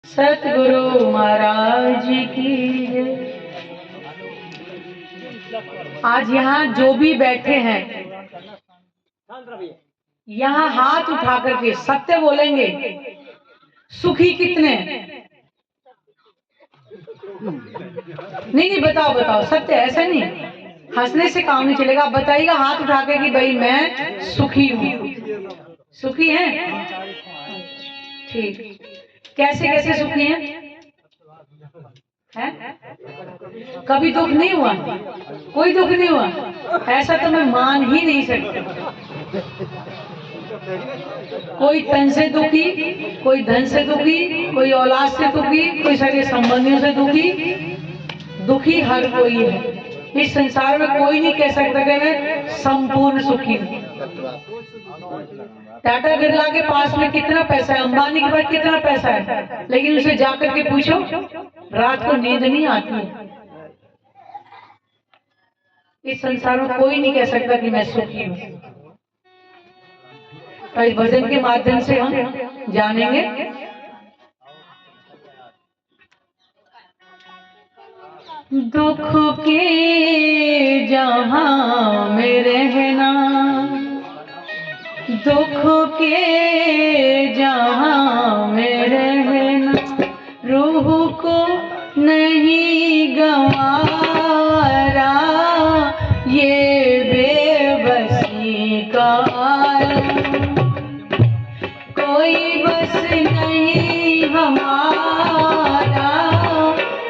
सतगुरु महाराज की जय। आज यहाँ जो भी बैठे हैं, यहाँ हाथ उठा करके सत्य बोलेंगे। सुखी कितने? नहीं, बताओ बताओ, सत्य, ऐसा नहीं, हंसने से काम नहीं चलेगा। आप बताइएगा हाथ उठा के कि भाई मैं सुखी हूँ। सुखी हैं? ठीक। कैसे कैसे सुखी हैं? है? कभी दुख नहीं हुआ? कोई दुख नहीं हुआ? ऐसा तो मैं मान ही नहीं सकती। कोई तन से दुखी, कोई धन से दुखी, कोई औलाद से दुखी, कोई सगे संबंधियों से दुखी। दुखी हर कोई है। इस संसार में कोई नहीं कह सकता कि मैं संपूर्ण सुखी हूँ। टाटा बिरला के पास में कितना पैसा है, अंबानी के पास कितना पैसा है, लेकिन उसे जाकर के पूछो, रात को नींद नहीं आती है। इस संसार में कोई नहीं कह सकता कि मैं सुखी हूँ। तो इस भजन के माध्यम से हम जानेंगे। दुख के जहां में रहना, दुख के जहां में रहना, रूह को नहीं गंवारा, ये बेबसी का आलम। कोई बस नहीं हमारा,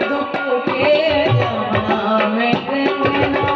दुख के जहां में रहना।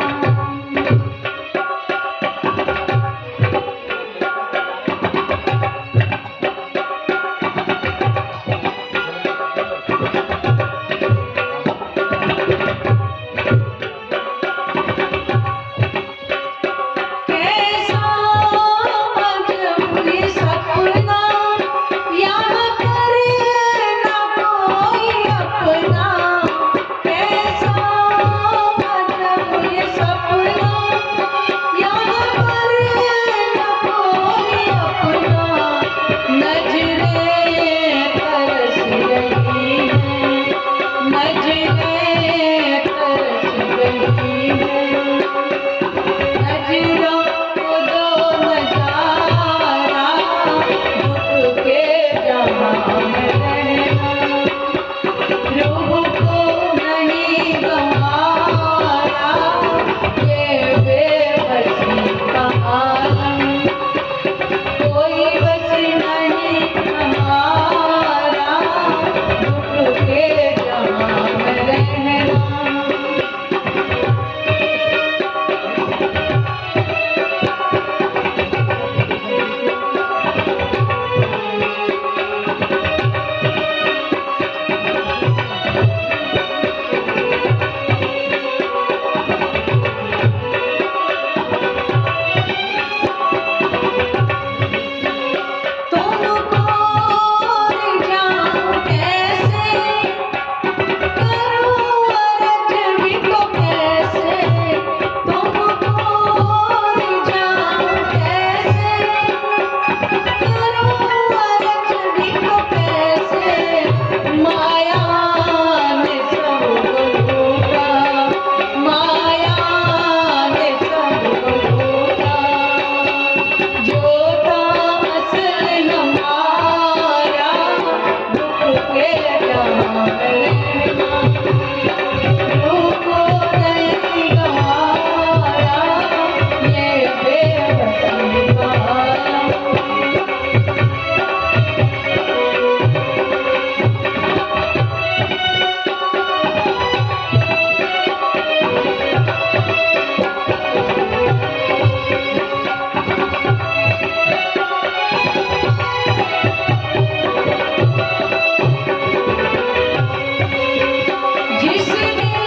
जिसने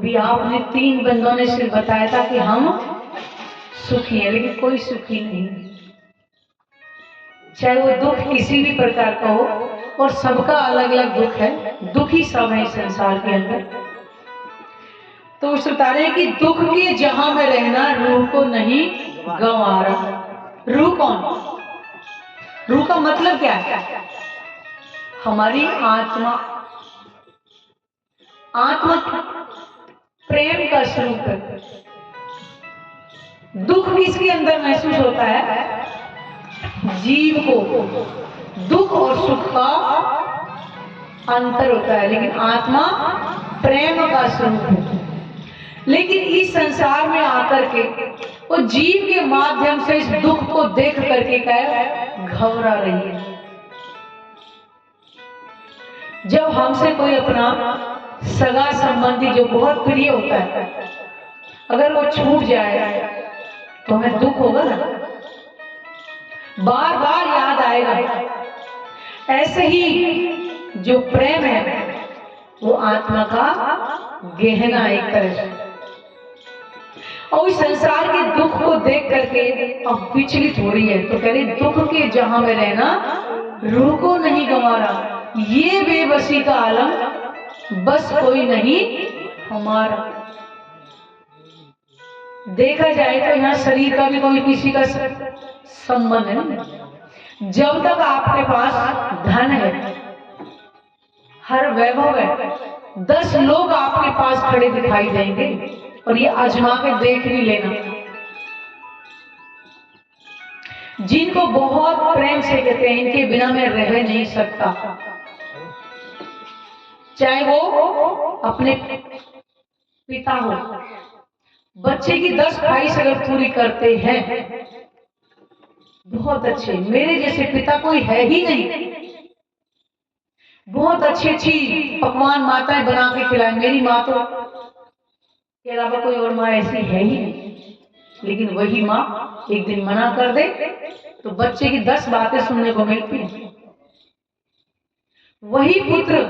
अभी आपने 3 बंदों ने सिर्फ बताया था कि हम सुखी हैं, लेकिन कोई सुखी नहीं, चाहे वो दुख किसी भी प्रकार का हो, और सबका अलग अलग दुख है, दुखी सब है इस संसार के अंदर। तो उस बता रहे हैं कि दुख के जहां में रहना रूह को नहीं गंवारा। रूह कौन? रूह का मतलब क्या है? हमारी आत्मा। आत्मा प्रेम का स्वरूप है। दुख किसके अंदर महसूस होता है? जीव को दुख और सुख का अंतर होता है, लेकिन आत्मा प्रेम का स्वरूप है। लेकिन इस संसार में आकर के वो जीव के माध्यम से इस दुख को देख करके क्या घबरा रही है। जब हमसे कोई अपना सगा संबंधी जो बहुत प्रिय होता है, अगर वो छूट जाए तो हमें दुख होगा ना, बार बार याद आएगा। ऐसे ही जो प्रेम है वो आत्मा का गहना एक तरह से, और इस संसार के दुख को देख करके अब विचलित हो रही है। तो कह रही दुख के जहां में रहना रूह को नहीं गंवारा, ये बेबसी का आलम बस कोई नहीं हमारा। देखा जाए तो यहाँ शरीर का भी कोई किसी का संबंध है। जब तक आपके पास धन है, हर वैभव है, 10 लोग आपके पास खड़े दिखाई देंगे, और ये आजमा के देख भी लेना। जिनको बहुत प्रेम से कहते हैं इनके बिना मैं रह नहीं सकता, चाहे वो अपने पिता हो, बच्चे की 10 ख्वाहिश अगर पूरी करते हैं, बहुत अच्छे, मेरे जैसे पिता कोई है ही नहीं, बहुत अच्छी अच्छी पकवान माताएं बना के खिलाए, मेरी माँ तो के अलावा कोई और माँ ऐसी है ही नहीं। लेकिन वही माँ एक दिन मना कर दे तो बच्चे की 10 बातें सुनने को मिलती हैं। वही पुत्र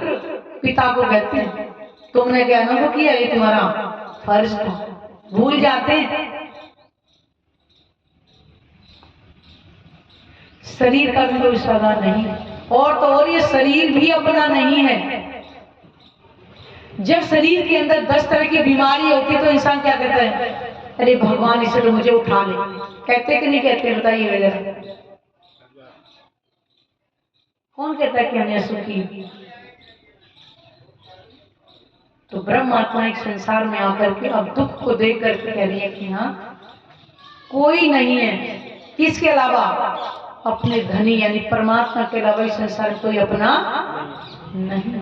पिता को कहते हैं तुमने क्या अनुभव किया, ये तुम्हारा फर्ज था, भूल जाते हैं। शरीर का भी कोई सगा नहीं, और तो और ये शरीर भी अपना नहीं है। जब शरीर के अंदर 10 तरह की बीमारी होती है तो इंसान क्या कहता है, अरे भगवान इसे तो मुझे उठा ले। कहते कि नहीं कहते, बताइए वजह। कौन कहता है कि हमें सुखी? तो ब्रह्म आत्मा एक संसार में आकर के अब दुख को देख करके कह रही है कि हाँ कोई नहीं है, किसके अलावा? अपने धनी यानी परमात्मा के अलावा इस संसार में कोई अपना नहीं।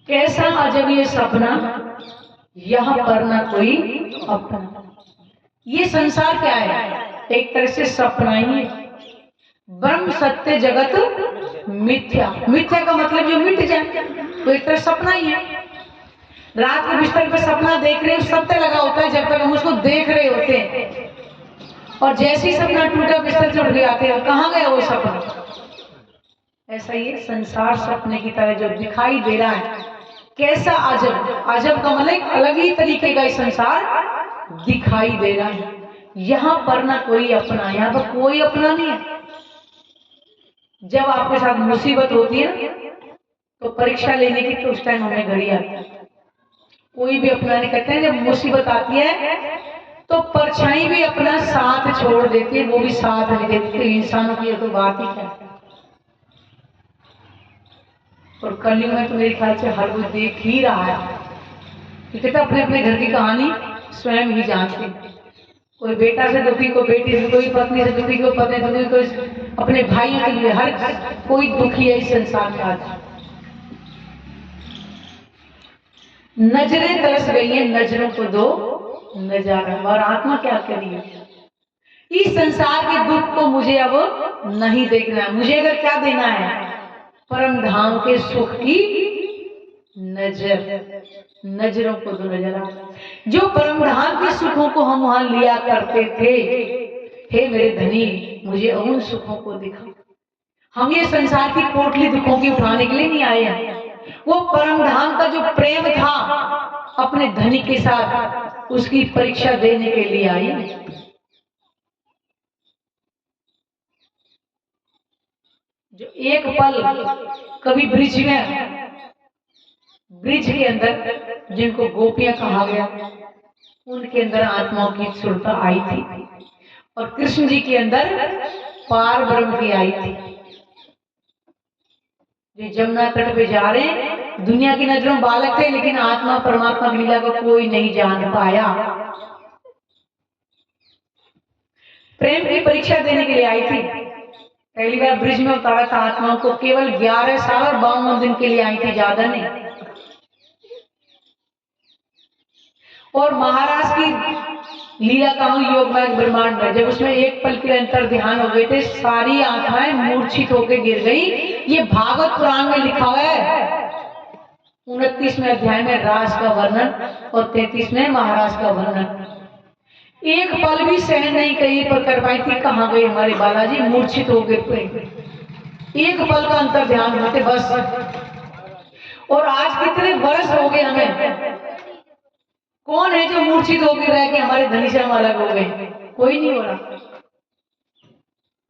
कैसा अजब ये सपना, यहाँ पर ना कोई अपना। ये संसार क्या है? एक तरह से सपना ही है। ब्रह्म सत्य जगत मिथ्या, मिथ्या का मतलब जो मिट जाए, तो एक तरह सपना ही है। रात के बिस्तर पे सपना देख रहे हो, सत्य लगा होता है जब तक हम उसको देख रहे होते हैं, और जैसे ही सपना टूटा बिस्तर से उठ के आते हैं, कहाँ गया वो सपना? ऐसा ही संसार सपने की तरह जो दिखाई दे रहा है। कैसा अजब, अजब का मतलब अलग ही तरीके का संसार दिखाई दे रहा है। यहाँ पर ना कोई अपना, यहाँ पर कोई अपना नहीं है। जब आपके साथ मुसीबत होती है तो परीक्षा लेने की, तो उस टाइम हमें घड़ी आती है, कोई भी अपना नहीं करते हैं। जब मुसीबत आती है तो परछाई भी अपना साथ छोड़ देती है, वो भी साथ नहीं देती। इंसानों की तो बात ही क्या है। और कलयुग में तो मेरे ख्याल से हर कोई देख ही रहा है, क्योंकि अपने अपने घर की कहानी स्वयं ही जानते हैं। कोई बेटा से दुखी, कोई बेटी से, कोई पत्नी से दुखी, कोई पत्नी से दुखी, कोई अपने भाइयों के लिए, हर कोई दुखी है इस संसार में आज। नजरें तरस गई हैं, नजरों को दो नजारा। और आत्मा क्या करी है? इस संसार के दुख को मुझे अब नहीं देखना है। मुझे अगर क्या देना है? परम धाम के सुख की नजर। नजरों को दो नजरा। जो परम धाम के सुखों को हम वहां लिया करते थे, हे मेरे धनी मुझे उन सुखों को दिखा। हम ये संसार की पोटली दुखों की उठाने के लिए नहीं आए हैं। वो परमधाम का जो प्रेम था अपने धनी के साथ, उसकी परीक्षा देने के लिए आई। जो एक पल कभी ब्रिज के अंदर, जिनको गोपियां कहा गया, उनके अंदर आत्माओं की सुरता आई थी, और कृष्ण जी के अंदर पार ब्रह्म की आई थी। जो जमुना तट पे जा रहे हैं, दुनिया की नजरों में बालक थे, लेकिन आत्मा परमात्मा की लीला को कोई नहीं जान पाया। प्रेम की परीक्षा देने के लिए आई थी। पहली बार ब्रिज में उतारा था आत्माओं को, केवल 11 साल और 52 दिन के लिए आई थी, ज्यादा नहीं। और महाराज की लीला कहूं योग में ब्रह्मांड में, जब उसमें एक पल के अंतर ध्यान हो गए थे, सारी आत्माएं मूर्छित होकर गिर गई। ये भागवत पुराण में लिखा हुआ है, 29वें अध्याय में राज का वर्णन और 33वें महाराज का वर्णन। एक पल भी सहन नहीं कहीं पर कर पाई थी। कहाँ गए हमारे बालाजी, मूर्छित हो गए। एक पल का अंतर ध्यान होते बस। और आज कितने वर्ष हो गए हमें, कौन है जो मूर्छित होकर रह के हमारे धनी से हम अलग हो गए? कोई नहीं हो रहा।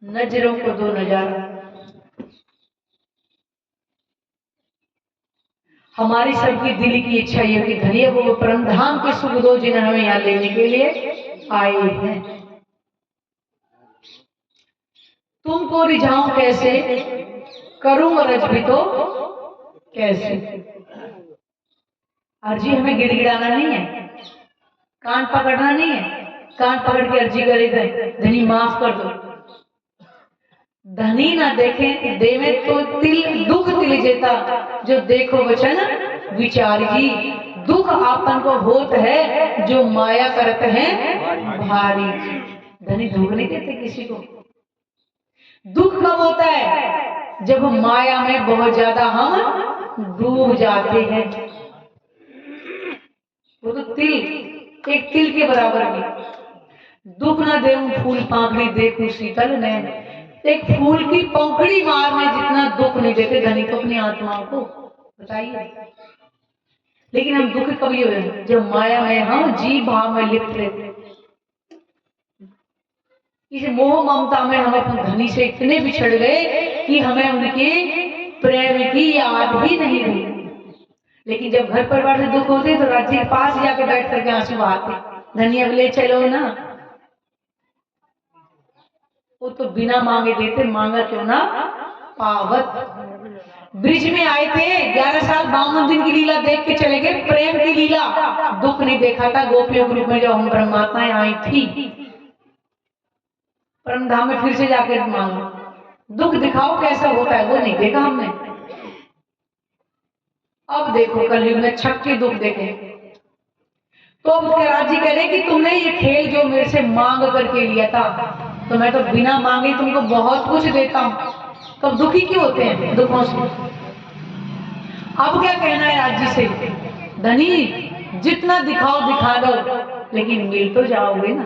नजरों को दो नजारा, हमारी सबकी दिल की इच्छा ये कि धनिया वो परमधाम के सुख दो, जिन्हें हमें यहाँ लेने के लिए आए हैं। तुमको रिझाऊं कैसे, करूं रज भी तो कैसे। अर्जी हमें गिड़गिड़ाना नहीं है, कान पकड़ना नहीं है, कान पकड़ के अर्जी करे धनी माफ कर दो। धनी ना देखे देवे तो तिल दुख तिल जेता, जो देखो वचन विचार ही। दुख आपन को होत है, जो माया करते हैं भारी। धनी दुख नहीं देते किसी को। दुख कब होता है? जब माया में बहुत ज्यादा हम डूब जाते हैं। वो तो तिल, एक तिल के बराबर भी। दुख ना देऊं फूल पाखड़ी, देखूं शीतल नैन। एक फूल की पंखड़ी मारने जितना दुख नहीं देते धनी को अपनी आत्माओं को, बताइए। लेकिन हम दुख कभी हो जाए जब माया में हम जीव भाव में लिप्त रहते। इस मोह ममता में हम अपने धनी से इतने बिछड़ गए कि हमें उनके प्रेम की याद ही नहीं रही। लेकिन जब घर परिवार से दुख होते तो राज्य के पास जाके बैठ करके आंसू बहाते, धनी अब ले चलो ना। वो तो बिना मांगे देते, मांगा क्यों ना पावत। ब्रिज में आए थे, 11 साल 52 दिन की लीला देख के चले गए, प्रेम की लीला। दुख नहीं देखा था गोपियों के रूप में जो हम परमात्माएं आई थी। परमधाम में फिर से जाकर मांगो, दुख दिखाओ कैसा होता है, वो नहीं देखा हमने। अब देखो कलयुग में छक्के दुख देखे। तो अब राज्य कह रहे कि तुमने ये खेल जो मेरे से मांग करके लिया था, तो मैं तो बिना मांगे तुमको बहुत कुछ देता हूं, तब दुखी क्यों होते हैं दुखों से? अब क्या कहना है राज्य से? धनी जितना दिखाओ दिखा दो, लेकिन मिल तो जाओगे ना।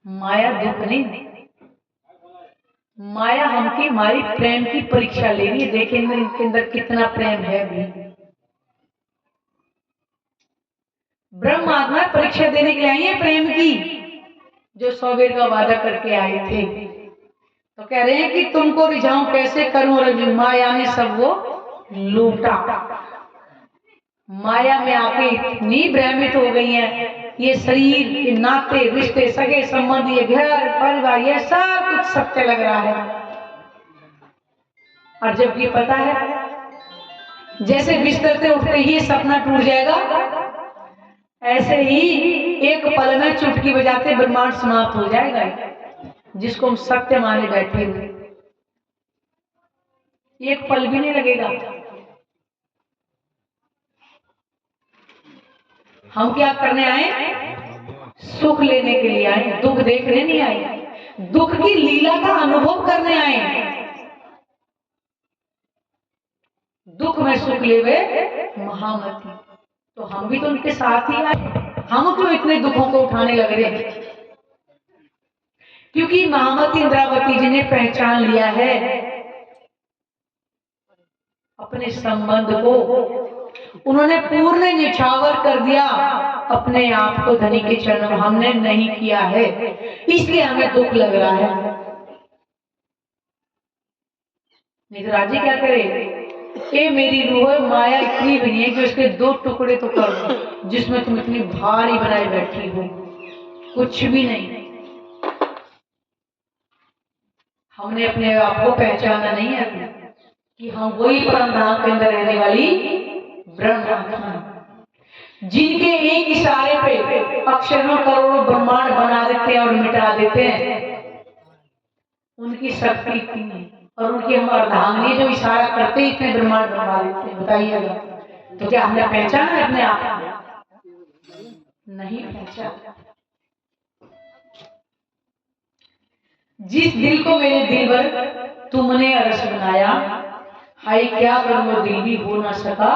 माया दुख नहीं, माया हमकी हमारी प्रेम की परीक्षा ले रही है। देखें इनके अंदर कितना प्रेम है। भी ब्रह्म आत्मा परीक्षा देने के लिए आई है प्रेम की, जो सौगेर का वादा करके आए थे। तो कह रहे हैं कि तुमको रिझाऊं कैसे, करूं रज। माया ने सब वो लूटा। माया में आके इतनी भ्रमित हो गई है, ये शरीर, ये नाते रिश्ते, सगे संबंधी, ये घर परिवार, ये सब कुछ सत्य लग रहा है। और जबकि पता है जैसे बिस्तर से उठते ही सपना टूट जाएगा, ऐसे ही एक पल में चुटकी बजाते ब्रह्मांड समाप्त हो जाएगा, जिसको हम सत्य माने बैठे हुए। एक पल भी नहीं लगेगा। हम क्या करने आए? सुख लेने के लिए आए, दुख देखने नहीं आए। दुख की लीला का अनुभव करने आए। दुख में सुख लेवे महामती। तो हम भी तो उनके साथ ही आए। हम क्यों इतने दुखों को उठाने लग रहे? क्योंकि महामती इंद्रावती जी ने पहचान लिया है अपने संबंध को उन्होंने पूर्ण निछावर कर दिया। अपने आप को धनी के चरणों में हमने नहीं किया है, इसलिए हमें दुख लग रहा है। नहीं तो राजी क्या करे, ये मेरी रूह माया इतनी भी नहीं है कि उसके 2 टुकड़े तो कर दो, जिसमें तुम इतनी भारी बनाई बैठी हो, कुछ भी नहीं। हमने अपने आप को पहचाना नहीं है कि हम वही परम धाम के अंदर रहने वाली ब्रह्मात्मा, जिनके एक इशारे पे अक्षरों करोड़ों ब्रह्मांड बना देते हैं और मिटा देते हैं। उनकी शक्ति इतनी है, और उनकी हम अर्धांगिनी जो इशारा करते ही इतने ब्रह्मांड बना देते हैं। बताइएगा, तो क्या हमने पहचाना है अपने आप को? नहीं पहचाना। जिस दिल को मेरे दिल पर तुमने अरस बनाया, हाय क्या करूं वो दिल भी हो ना सका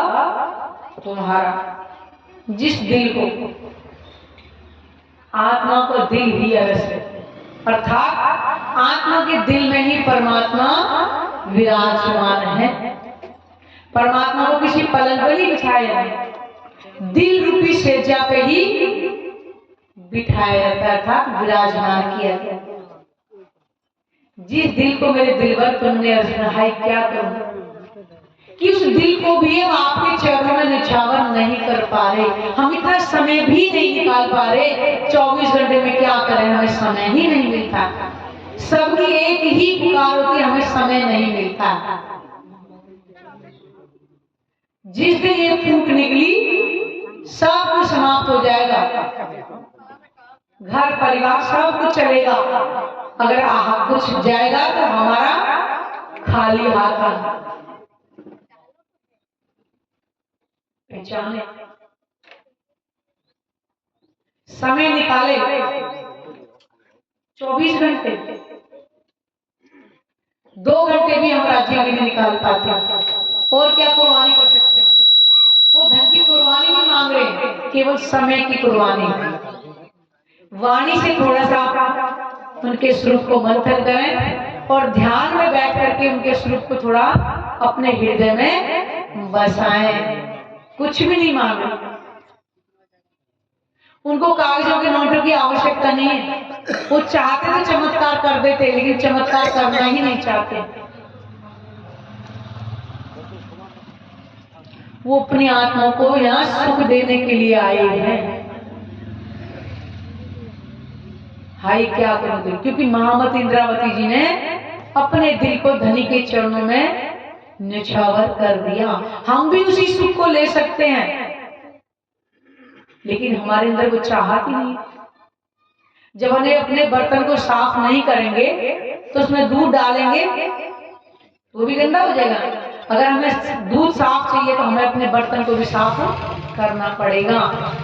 तुम्हारा। जिस दिल को, आत्मा को दिल ही अरस है, अर्थात आत्मा के दिल में ही परमात्मा विराजमान है। परमात्मा को किसी पलंग पर ही बिठाया नहीं, दिल रूपी सेजा पे ही बिठाया जाता था, विराजमान किया गया। जिस दिल को मेरे दिल पर तुमने अर्ज हाय क्या करूं कि उस दिल को भी हम आपके चरणों में निछावर नहीं कर पा रहे। हम इतना समय भी नहीं निकाल पा रहे। 24 घंटे में क्या करें, हमें समय ही नहीं मिलता। सबकी एक ही पुकार होती, हमें समय नहीं मिलता। जिस दिन ये फूंक निकली, सब कुछ समाप्त हो जाएगा, घर परिवार सब कुछ चलेगा। अगर कुछ जाएगा तो हमारा खाली हाथ है। पहचाने, समय निकाले, 24 घंटे, 2 घंटे भी हम राज्य में नहीं निकाल पाते। और क्या कुर्बानी कर सकते हैं? वो धन की कुर्बानी नहीं मांग रहे, केवल समय की कुर्बानी। वाणी से थोड़ा सा उनके स्वरूप को मंथन करें और ध्यान में बैठ करके उनके स्वरूप को थोड़ा अपने हृदय में बसाएं। कुछ भी नहीं मांगे, उनको कागजों के नोटों की आवश्यकता नहीं है। वो चाहते तो चमत्कार कर देते, लेकिन चमत्कार करना ही नहीं चाहते। वो अपनी आत्मा को यहाँ सुख देने के लिए आए हैं। हाय क्या करूं दिल, क्योंकि महामती इंद्रावती जी ने अपने दिल को धनी के चरणों में निछावर कर दिया। हम भी उसी सुख को ले सकते हैं, लेकिन हमारे अंदर वो चाहत ही नहीं। जब हम अपने बर्तन को साफ नहीं करेंगे तो उसमें दूध डालेंगे, वो भी गंदा हो जाएगा। अगर हमें दूध साफ चाहिए तो हमें अपने बर्तन को भी साफ करना पड़ेगा।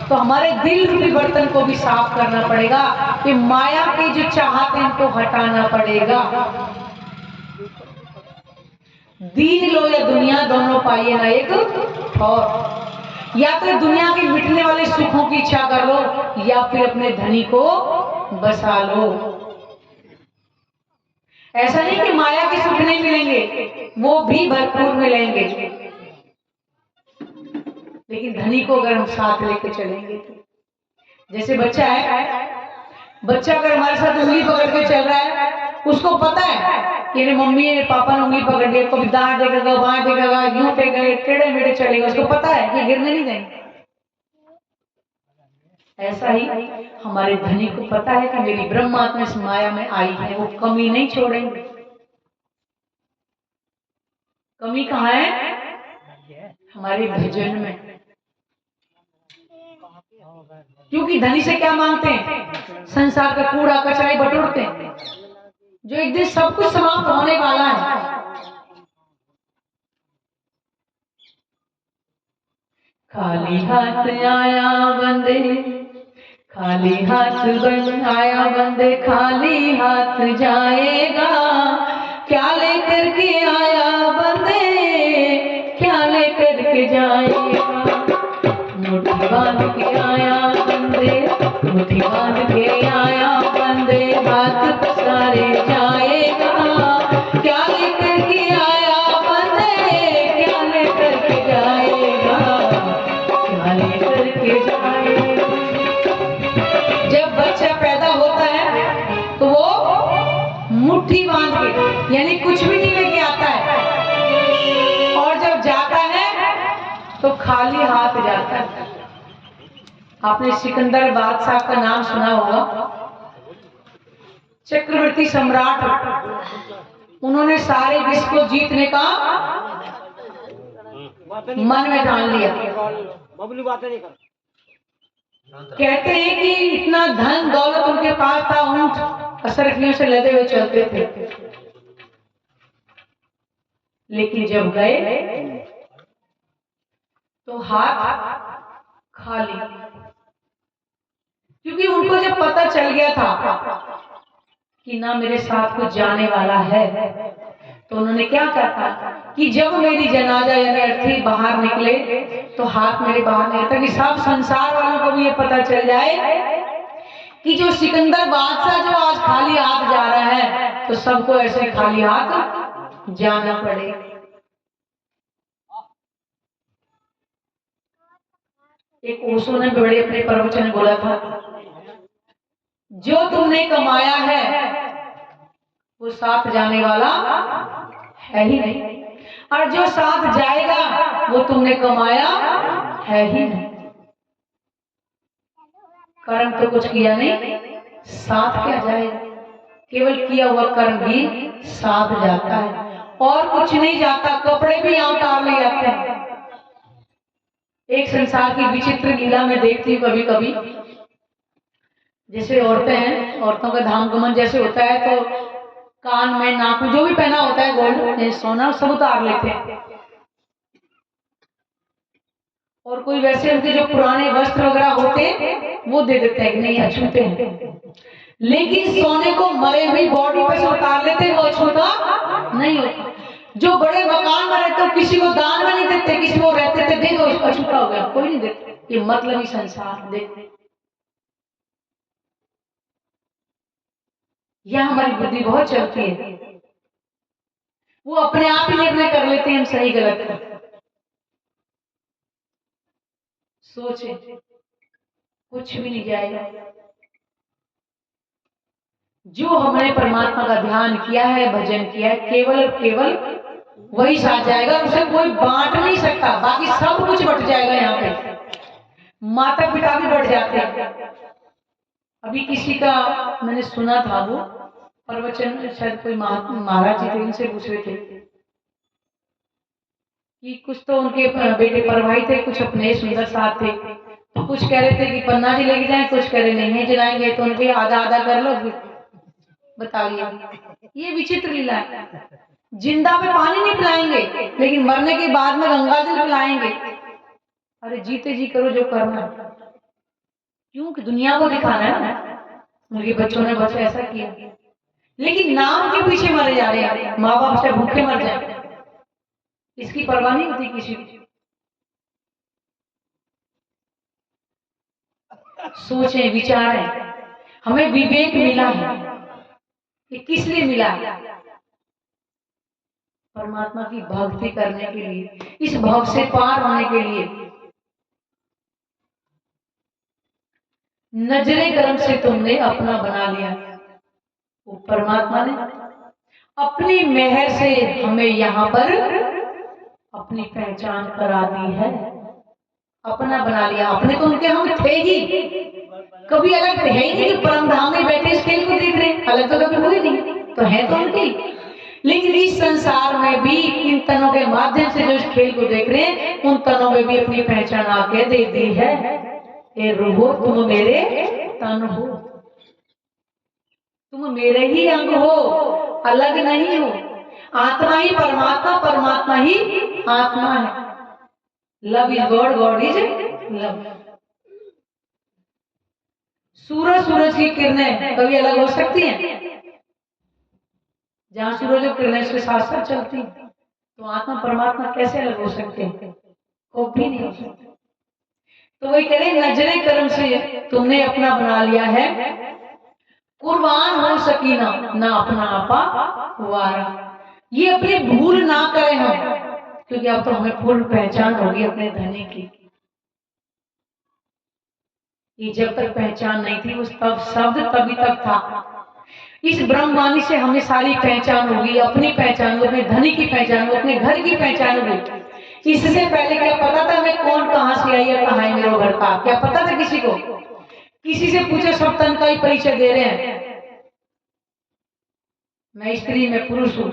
तो हमारे दिल रूपी बर्तन को भी साफ करना पड़ेगा। कि माया के जो चाहत है इनको हटाना पड़ेगा। दीन लो या दुनिया, दोनों पाइए ना एक और। या तो दुनिया के मिटने वाले सुखों की इच्छा कर लो, या फिर अपने धनी को बसा लो। ऐसा नहीं कि माया के सुख नहीं मिलेंगे, वो भी भरपूर मिलेंगे, लेकिन धनी को अगर हम साथ लेकर चलेंगे तो। जैसे बच्चा है, बच्चा अगर हमारे साथ उंगली पकड़ के चल रहा है, उसको पता है कि मेरी मम्मी ने पापा ने उंगली पकड़ के कभी दांत देगा, बांट देगा, यूं फेंकेगा, टेढ़े मेढ़े चलेगा। उसको पता है कि गिरने नहीं देंगे। ऐसा ही हमारे धनी को पता है कि मेरी ब्रह्मात्मा इस माया में आई है, वो कमी नहीं छोड़ेंगे। कमी कहाँ है? हमारे भजन में। क्योंकि धनी से क्या मांगते हैं? संसार का कूड़ा कचरा ही बटोरते हैं, जो एक दिन सब कुछ समाप्त होने वाला है। खाली हाथ आया बंदे, खाली हाथ बन आया बंदे, खाली हाथ जाएगा। क्या लेकर के आया बंदे, क्या लेकर के जाएगा। मुट्ठी बांध के आया बंदे, मुट्ठी बांध के आया बंदे, हाथ पसारे जाएगा। क्या लेकर के आया बंदे, क्या के जाए। जब बच्चा पैदा होता है तो वो मुट्ठी बांध के, यानी कुछ भी नहीं लेके आता है, और जब जाता है तो खाली हाथ जाता है। आपने सिकंदर बादशाह का नाम सुना होगा, चक्रवर्ती सम्राट। उन्होंने सारे विश्व को जीतने का मन में ठान लिया। कहते हैं कि इतना धन दौलत उनके पास था, ऊंट असरफियों से लदे हुए चलते थे, लेकिन जब गए तो हाथ खाली, क्योंकि उनको जब पता चल गया था कि ना मेरे साथ कुछ जाने वाला है, तो उन्होंने क्या कहा कि जब मेरी जनाजा यानी अर्थी बाहर निकले तो हाथ मेरे बाहर नहीं, ताकि सब संसार वालों को भी ये पता चल जाए कि जो सिकंदर बादशाह जो आज खाली हाथ जा रहा है, तो सबको ऐसे खाली हाथ जाना पड़े। एक ओशो ने बड़े अपने प्रवचन में बोला था, जो तुमने कमाया है वो साथ जाने वाला है ही नहीं, और जो साथ जाएगा वो तुमने कमाया है ही नहीं। कर्म तो कुछ किया नहीं, साथ क्या जाएगा, केवल किया हुआ कर्म भी साथ जाता है, और कुछ नहीं जाता। कपड़े भी यहाँ उतार ले जाते हैं। एक संसार की विचित्र लीला में देखती हूँ कभी कभी, जैसे औरतें हैं, औरतों का धामगमन जैसे होता है तो कान में नाक में जो भी पहना होता है गोल्ड सोना सब उतार लेते हैं, और कोई वैसे उनके जो पुराने वस्त्र वगैरह होते हैं वो दे देते हैं कि नहीं अछूते हैं, लेकिन सोने को मरे हुई बॉडी पे से उतार लेते हैं, वो अछूता नहीं होता। जो बड़े मकान में रहते हो किसी को दान में नहीं देते, किसी को रहते थे दे दो अछूता हो गया, कोई नहीं देते। ये मतलब ही संसार देखते, यह हमारी बुद्धि बहुत चलती है, वो अपने आप ही निर्णय कर लेते हैं हम सही गलत का। सोचे कुछ भी नहीं जाएगा। जो हमने परमात्मा का ध्यान किया है, भजन किया है, केवल केवल वही साथ जाएगा, उसे कोई बांट नहीं सकता। बाकी सब कुछ बट जाएगा। यहाँ पे माता पिता भी बढ़ जाते हैं। अभी किसी का मैंने सुना था, वो प्रवचन शायद कोई महाराज जी थे, उनसे पूछ रहे थे कि कुछ तो उनके बेटे परभाई थे, कुछ अपने सुंदर साथ थे, तो कुछ कह रहे थे कि पन्ना जी लेके जाएं, कुछ कह रहे नहीं जलाएंगे, तो उनके आधा आधा कर लो। बताइए, ये विचित्र लीला है। जिंदा पे पानी नहीं पिलाएंगे, लेकिन मरने के बाद में गंगा जल पिलाएंगे। अरे जीते जी करो जो करना, क्योंकि दुनिया को दिखाना है ना। उनके बच्चों ने बच्चे ऐसा किया, लेकिन नाम के पीछे मरे जा रहे हैं। माँ बाप से भूखे मर जाए, इसकी परवाह नहीं होती किसी को। सोचें, विचारें। हमें विवेक मिला है, ये किस लिए मिला है? परमात्मा की भक्ति करने के लिए, इस भव से पार होने के लिए। नजरे कर्म से तुमने अपना बना लिया, वो परमात्मा ने अपनी मेहर से हमें यहाँ पर अपनी पहचान करा दी है, अपना बना लिया। अपने तो उनके हम थे ही, कभी अलग थे ही नहीं कि परम धाम में बैठे इस खेल को देख रहे, अलग तो कभी हुए नहीं, तो है तो उनकी। लेकिन इस संसार में भी इन तनों के माध्यम से जो इस खेल को देख रहे हैं, उन तनों में भी अपनी पहचान आके दे दी है। ए रूहो तुम मेरे तन हो, तुम मेरे ही अंग हो, अलग नहीं हो। आत्मा ही परमात्मा, परमात्मा ही आत्मा है। Love is God, God is love. सूरज की किरणें कभी अलग हो सकती हैं? जहां सूरज की किरणें उसके साथ साथ चलती हैं, तो आत्मा परमात्मा कैसे अलग हो सकते हैं? कभी नहीं हो सकते। तो वही कह रहे, नजरे कर्म से तुमने अपना बना लिया है, कुर्बान हो सकीना ना अपना आपा वारा। ये अपनी भूल ना करें हम, क्योंकि अब तो हमें पूर्ण पहचान होगी अपने धनी की। ये जब तक पहचान नहीं थी, उस तब शब्द तभी तक था। इस ब्रह्मवाणी से हमें सारी पहचान होगी, अपनी पहचान हो, अपने धनी की पहचान हो, अपने घर की पहचान होगी। इससे पहले क्या पता था मैं कौन, कहाँ से आई है, कहाँ है मेरा घर का, क्या पता था किसी को? किसी से पूछे सब तन का ही परिचय दे रहे हैं। मैं स्त्री, मैं पुरुष हूँ,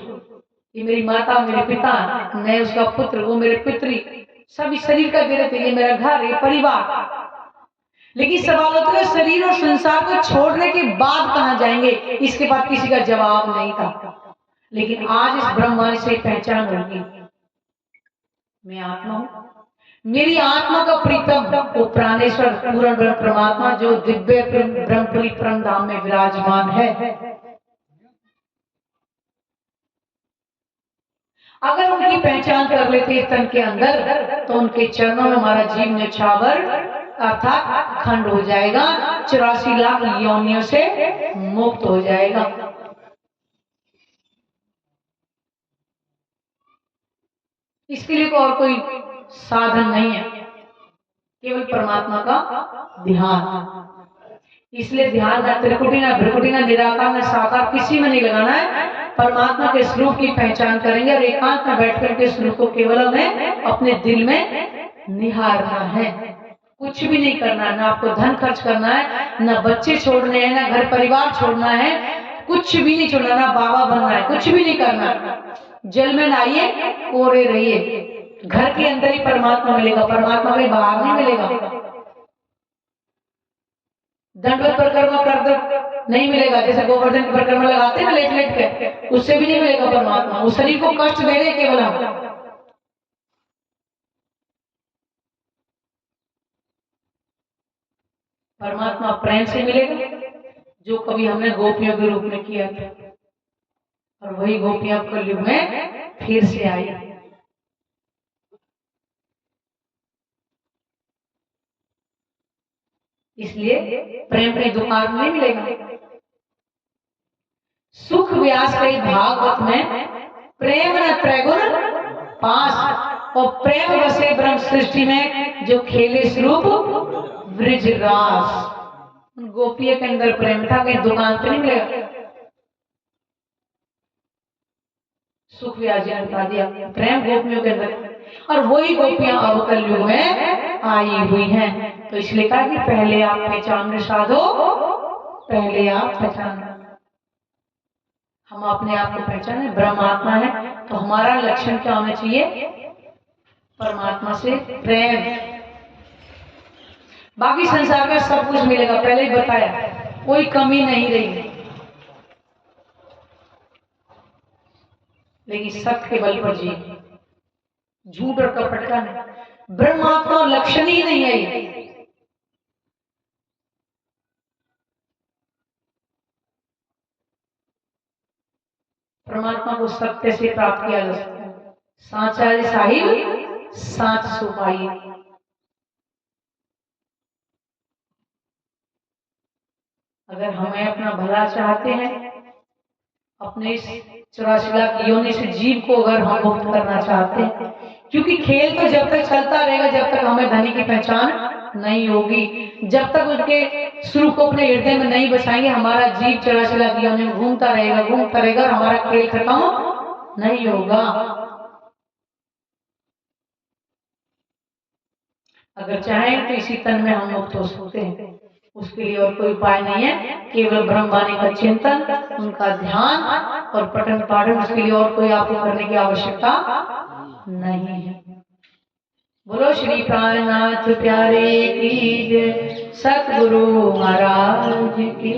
ये मेरी माता, मेरे पिता, मैं उसका पुत्र, वो मेरे पितरी, सब इस शरीर का दे रहे थे, ये मेरा घर, ये परिवार। लेकिन सवाल होता है शरीर और संसार को छोड़ने के बाद कहाँ जाएंगे, इसके बाद किसी का जवाब नहीं था। लेकिन आज इस ब्रह्मांड से पहचान होगी, मैं आत्मा हूँ, मेरी आत्मा का प्रीतम वो प्राणेश्वर पूर्ण ब्रह्म परमात्मा जो दिव्य ब्रह्मपुरी परम धाम में विराजमान है। अगर उनकी पहचान कर लेते तन के अंदर, तो उनके चरणों में हमारा जीव न्यौछावर अर्थात खंड हो जाएगा, 84 लाख योनियों से मुक्त हो जाएगा। इसके लिए और कोई साधन नहीं है, केवल परमात्मा का ध्यान। इसलिए ध्यान ना त्रिकुटी, ना भ्रिकुटी, ना निराकार, ना साकार, किसी में नहीं लगाना है। परमात्मा के स्वरूप की पहचान करेंगे और एकांत में बैठ करके स्वरूप को केवल हमें अपने दिल में निहारना है। कुछ भी नहीं करना है, ना आपको धन खर्च करना है, ना बच्चे छोड़ने हैं, ना घर परिवार छोड़ना है, कुछ भी नहीं छोड़ना, ना बाबा बनना है, कुछ भी नहीं करना। जल में नहाइए, कोरे रहिए, घर के अंदर ही परमात्मा मिलेगा, परमात्मा के बाहर नहीं मिलेगा। दंडवत परिक्रमा कर दो, नहीं मिलेगा। जैसे गोवर्धन की परिक्रमा लगाते हैं लेट लेट के, उससे भी नहीं मिलेगा परमात्मा। उस शरीर को कष्ट दे रहे केवल हम। परमात्मा प्रेम से मिलेगा, जो कभी हमने गोपियों के रूप में किया था, और वही गोपियां कलयुग में फिर से आई। इसलिए प्रेम की दुकान नहीं मिलेगा। सुख व्यास के भागवत में प्रेम न त्रैगुण पास, और प्रेम बसे ब्रह्म सृष्टि में जो खेले स्वरूप ब्रिजरास। गोपियों के अंदर प्रेम था, कहीं दुकान पे नहीं मिलेगा। सुख व्यास जी ने बता दिया प्रेम गोपियों के अंदर, और वही गोपियां अब कलयुग में आई हुई हैं। तो इसलिए कहा कि पहले आप पहचान साधो, पहले आप पहचान। हम अपने आप को पहचाने ब्रह्मात्मा है, तो हमारा लक्षण क्या होना चाहिए? परमात्मा से प्रेम। बाकी संसार में सब कुछ मिलेगा, पहले ही बताया, कोई कमी नहीं रही, लेकिन सत्य के बल पर जी, झूठ और कपट का नहीं। ब्रह्मात्मा लक्षण ही नहीं है ये। परमात्मा को सत्य से प्राप्त किया जा सकता है। साचार्य साहिब साच सुपाई। अगर हमें अपना भला चाहते हैं, अपने इस 84 लाख योनि से जीव को अगर हम मुक्त करना चाहते हैं, क्योंकि खेल तो जब तक चलता रहेगा जब तक हमें धनी की पहचान नहीं होगी, जब तक उसके स्वरूप को अपने हृदय में नहीं बसाएंगे, हमारा जीव 84 लाख योनि में घूमता रहेगा, और हमारा खेल खत्म नहीं होगा। अगर चाहें तो इसी तन में हम मुक्त हो सकते हैं, उसके लिए और कोई उपाय नहीं है, केवल ब्रह्मवाणी का चिंतन, उनका ध्यान और पठन पाठन, उसके लिए और कोई आपको करने की आवश्यकता नहीं है। बोलो श्री प्राणनाथ प्यारे की जय, सतगुरु महाराज की।